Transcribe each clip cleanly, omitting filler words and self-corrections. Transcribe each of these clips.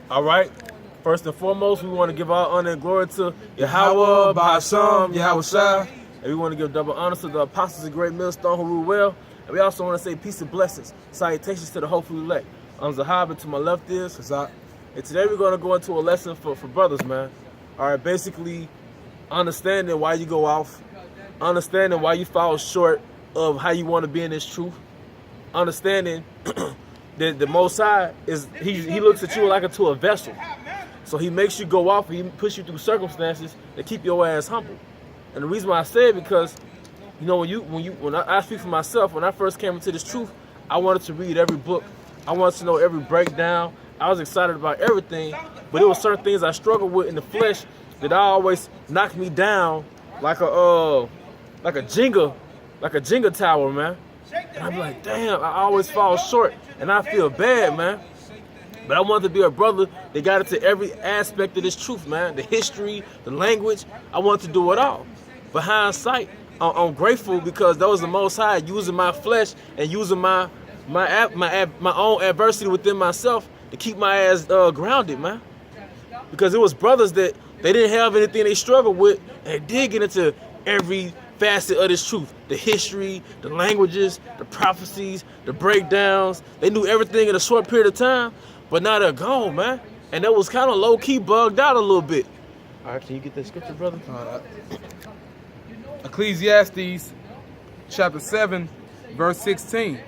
All right. First and foremost, we want to give our honor and glory to Yahweh, Ba'asham, Yahweh Shai. And we want to give double honor to the apostles of Great Millstone who rule well. And we also want to say peace and blessings. Salutations to the hopefully elect. I'm Zahab, and to my left is Hazak. And today we're going to go into a lesson for brothers, man. All right, basically understanding why you go off, understanding why you fall short of how you want to be in this truth, understanding that the Most High is, he looks at you like into a vessel. So he makes you go off and he puts you through circumstances that keep your ass humble. And the reason why I say it because, you know, when I speak for myself, when I first came into this truth, I wanted to read every book. I wanted to know every breakdown. I was excited about everything, but there were certain things I struggled with in the flesh that I always knocked me down like a Jenga tower, man. And I'm like, damn, I always fall short, and I feel bad, man. But I wanted to be a brother that got into every aspect of this truth, man. The history, the language, I wanted to do it all. But hindsight, I'm grateful because that was the Most High using my flesh and using my own adversity within myself to keep my ass grounded, man. Because it was brothers that they didn't have anything they struggled with, and they did get into every facet of this truth. The history, the languages, the prophecies, the breakdowns. They knew everything in a short period of time, but now they're gone, man. And that was kind of low-key bugged out a little bit. All right, can you get that scripture, brother? Ecclesiastes chapter 7, verse 16.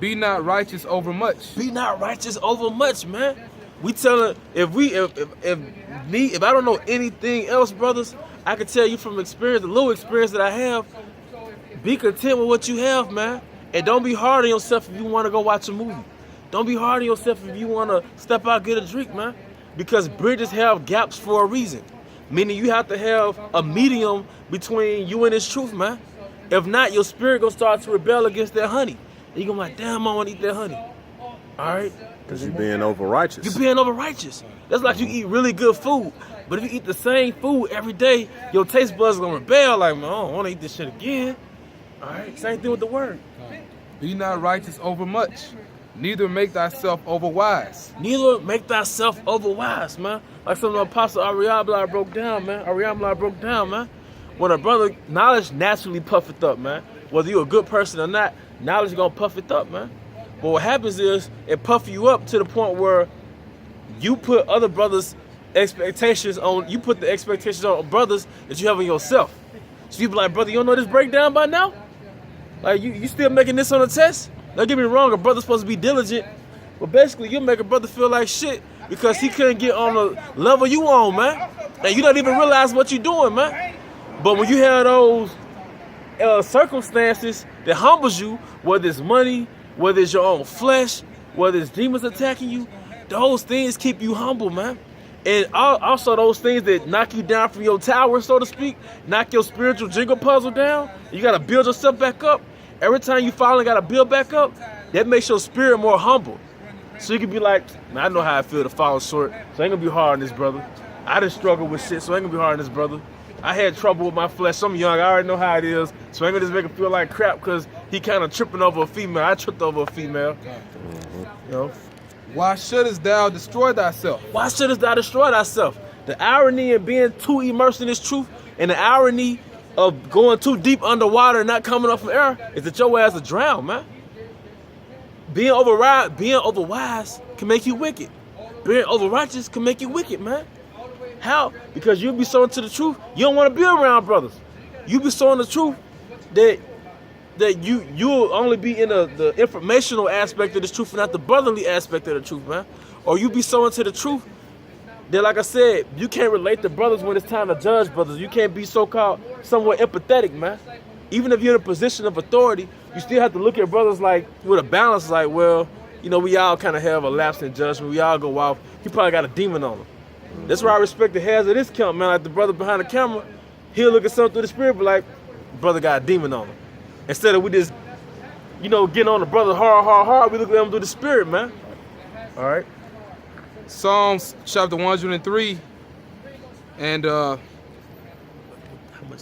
Be not righteous over much. Be not righteous over much, man. We telling if I don't know anything else, brothers, I can tell you from experience, the little experience that I have, be content with what you have, man. And don't be hard on yourself if you want to go watch a movie. Don't be hard on yourself if you want to step out, get a drink, man. Because bridges have gaps for a reason. Meaning you have to have a medium between you and this truth, man. If not, your spirit gonna start to rebel against that honey. And you're gonna be like, damn, I want to eat that honey. All right? Because you're being over righteous. You're being over righteous. That's like you eat really good food. But if you eat the same food every day, your taste buds gonna rebel. Like, man, I don't want to eat this shit again. All right? Same thing with the word. Be not righteous over much, neither make thyself over wise. Neither make thyself over wise, man. Like some of the Apostle Ariabla broke down, man. When a brother, knowledge naturally puffeth up, man. Whether you're a good person or not, knowledge gonna puff it up, man. But what happens is it puff you up to the point where you put other brothers' expectations on, you put the expectations on brothers that you have on yourself. So you be like, brother, you don't know this breakdown by now? Like, you still making this on a test? Don't get me wrong, a brother's supposed to be diligent, but basically you make a brother feel like shit because he couldn't get on the level you on, man. And you don't even realize what you're doing, man. But when you have those circumstances that humbles you, whether it's money, whether it's your own flesh, whether it's demons attacking you, those things keep you humble, man. And also those things that knock you down from your tower, so to speak, knock your spiritual jiggle puzzle down, you got to build yourself back up. Every time you fall and got to build back up, that makes your spirit more humble. So you can be like, man, I know how I feel to fall short, so I ain't going to be hard on this brother. I done struggled with shit, so I ain't going to be hard on this brother. I had trouble with my flesh. I'm young. I already know how it is. So I ain't going to just make him feel like crap because he kind of tripping over a female. I tripped over a female. You know? Why shouldest thou destroy thyself? Why shouldest thou destroy thyself? The irony of being too immersed in this truth and the irony of going too deep underwater and not coming up from air is that your ass will drown, man. Being overwise can make you wicked. Being overrighteous can make you wicked, man. How? Because you'll be sowing to the truth. You don't want to be around brothers. You be sowing the truth that you'll only be in the informational aspect of this truth and not the brotherly aspect of the truth, man. Or you be sowing to the truth that, like I said, you can't relate to brothers when it's time to judge brothers. You can't be so-called somewhat empathetic, man. Even if you're in a position of authority, you still have to look at brothers like with a balance, like, well, you know, we all kind of have a lapse in judgment. We all go off. He probably got a demon on him. That's why I respect the heads of this camp, man. Like the brother behind the camera, he'll look at something through the spirit, but like, brother got a demon on him. Instead of we just, you know, getting on the brother hard, we look at him through the spirit, man. All right. Psalms chapter 103 and How much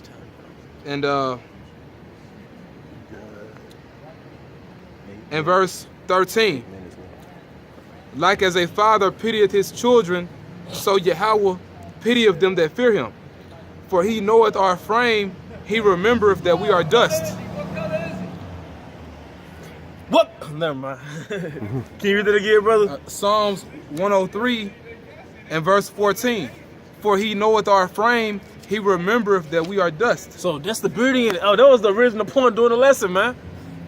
time? and verse 13. Like as a father pitieth his children, so Yahweh pitieth them that fear him. For he knoweth our frame, he remembereth that we are dust. What? Never mind. Can you read that again, brother? Psalms 103 and verse 14. For he knoweth our frame, he remembereth that we are dust. So that's the beauty in it. Oh, that was the original point during the lesson, man.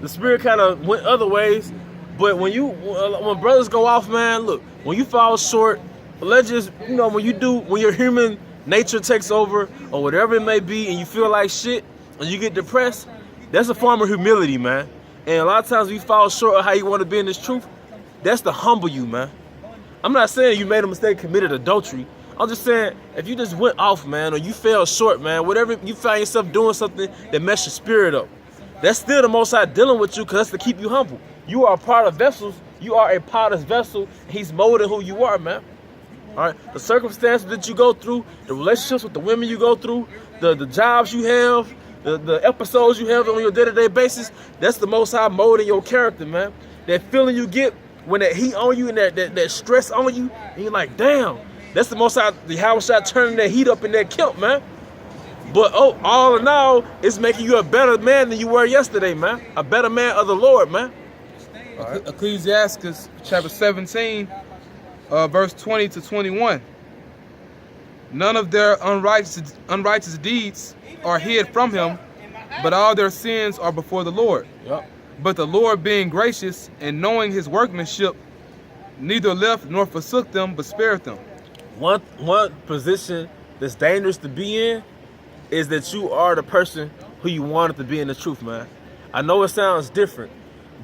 The spirit kind of went other ways, but when brothers go off, man, look, when you fall short, let's just, when your human nature takes over or whatever it may be, and you feel like shit and you get depressed, that's a form of humility, man. And a lot of times we fall short of how you want to be in this truth. That's to humble you, man. I'm not saying you made a mistake, committed adultery. I'm just saying, if you just went off, man, or you fell short, man, whatever, you find yourself doing something that messed your spirit up, that's still the Most High dealing with you, because that's to keep you humble. You are a part of vessels. You are a potter's vessel. He's molding who you are, man. All right? The circumstances that you go through, the relationships with the women you go through, the jobs you have, the episodes you have on your day-to-day basis, that's the Most High molding your character, man. That feeling you get when that heat on you and that stress on you, and you're like, damn, that's the Most High, the Hawashai turning that heat up in that kilt, man. But all in all, it's making you a better man than you were yesterday, man. A better man of the Lord, man. Right. Ecclesiastes chapter 17, verse 20 to 21. None of their unrighteous deeds are hid from him, but all their sins are before the Lord. Yep. But the Lord being gracious and knowing his workmanship, neither left nor forsook them, but spared them. One position that's dangerous to be in is that you are the person who you wanted to be in the truth, man. I know it sounds different,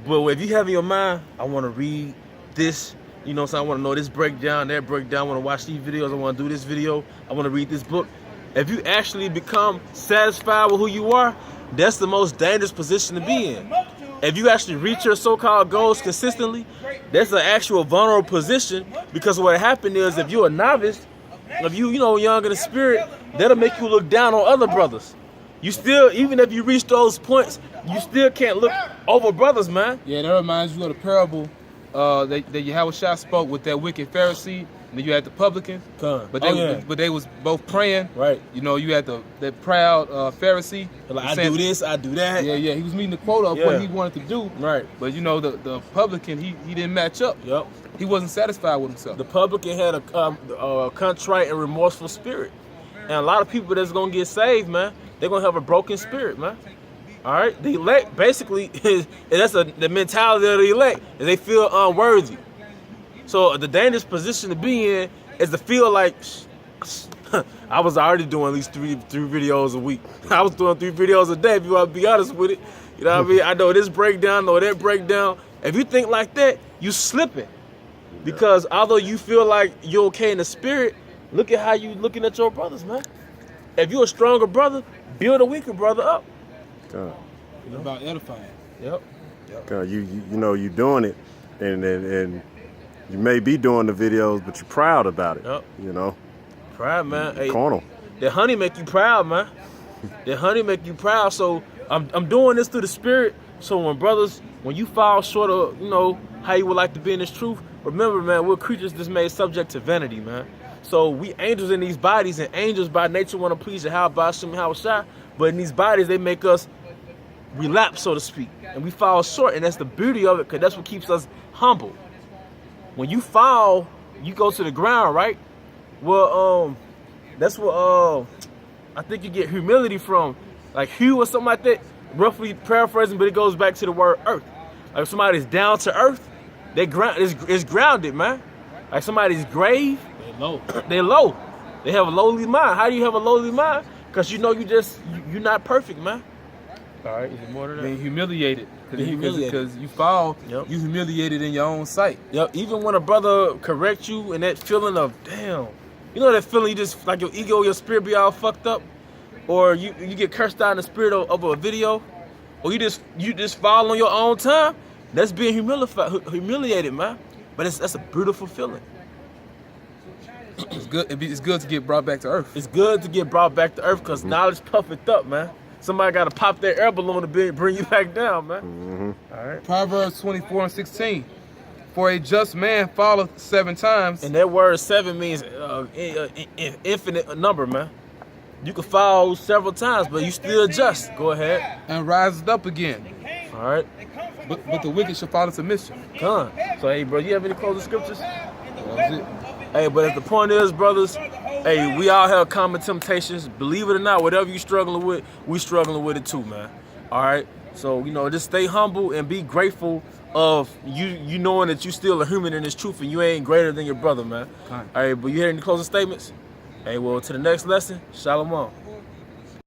but if you have in your mind, I want to read this, so I want to know this breakdown, that breakdown, I want to watch these videos, I want to do this video, I want to read this book. If you actually become satisfied with who you are, that's the most dangerous position to be in. If you actually reach your so-called goals consistently, that's an actual vulnerable position, because what happened is, if you're a novice, if you young in the spirit, that'll make you look down on other brothers. You still, even if you reach those points, you still can't look over brothers, man. Yeah, that reminds you of the parable that Yahweh spoke with that wicked Pharisee, and then you had the publican. But they was both praying. Right. You had that proud Pharisee. Like, I do this, I do that. Yeah. He was meeting the quota of what he wanted to do. Right. But the publican, he didn't match up. Yep. He wasn't satisfied with himself. The publican had a contrite and remorseful spirit. And a lot of people that's going to get saved, man, they're going to have a broken spirit, man. All right? The elect, basically, that's the mentality of the elect, is they feel unworthy. So the dangerous position to be in is to feel like, I was already doing at least three videos a week. I was doing 3 videos a day, if you want to be honest with it. You know what I mean? I know this breakdown, know that breakdown. If you think like that, you slipping. Because although you feel like you're okay in the spirit, look at how you looking at your brothers, man. If you're a stronger brother, build a weaker brother up. God. It's about edifying. Yep. God, you you doing it, and you may be doing the videos, but you're proud about it. Yep. Proud, man. Hey, carnal. That honey make you proud, man. That honey make you proud. So I'm doing this through the spirit. So when you fall short of how you would like to be in this truth, remember, man, we're creatures that's made subject to vanity, man. So we angels in these bodies, and angels by nature want to please Yahweh Shem Hawashai, but in these bodies they make us relapse, so to speak, and we fall short, and that's the beauty of it, because that's what keeps us humble. When you fall, you go to the ground, right? Well, that's what I think you get humility from, like Hugh or something like that. Roughly paraphrasing, but it goes back to the word earth. Like if somebody's down to earth, they is grounded, man. Like somebody's grave, they're low. They have a lowly mind. How do you have a lowly mind? Because you're not perfect, man. All right, is it more than that? Being humiliated. Because you fall, you humiliated in your own sight. Yep. Even when a brother corrects you, and that feeling of, damn, that feeling, you just, like your ego, your spirit be all fucked up, or you get cursed out in the spirit of a video, or you just fall on your own time, that's being humiliated, man. But that's a beautiful feeling. It's good. It's good to get brought back to earth. It's good to get brought back to earth, because knowledge puffeth up, man. Somebody got to pop their air balloon to bring you back down, man. All right. Proverbs 24:16. For a just man falleth 7 times, And that word 7 means infinite number, man. You can fall several times, but you still just. Go ahead. and riseth up again. All right. But the wicked shall fall into mischief. Come. So, hey, bro, you have any closing scriptures? That was it. Hey, but if the point is, brothers, hey, we all have common temptations. Believe it or not, whatever you struggling with, we struggling with it too, man. All right. So, you know, just stay humble and be grateful of you knowing that you still a human in this truth and you ain't greater than your brother, man. Fine. All right, but you hear any closing statements? Hey, well, to the next lesson, shalom.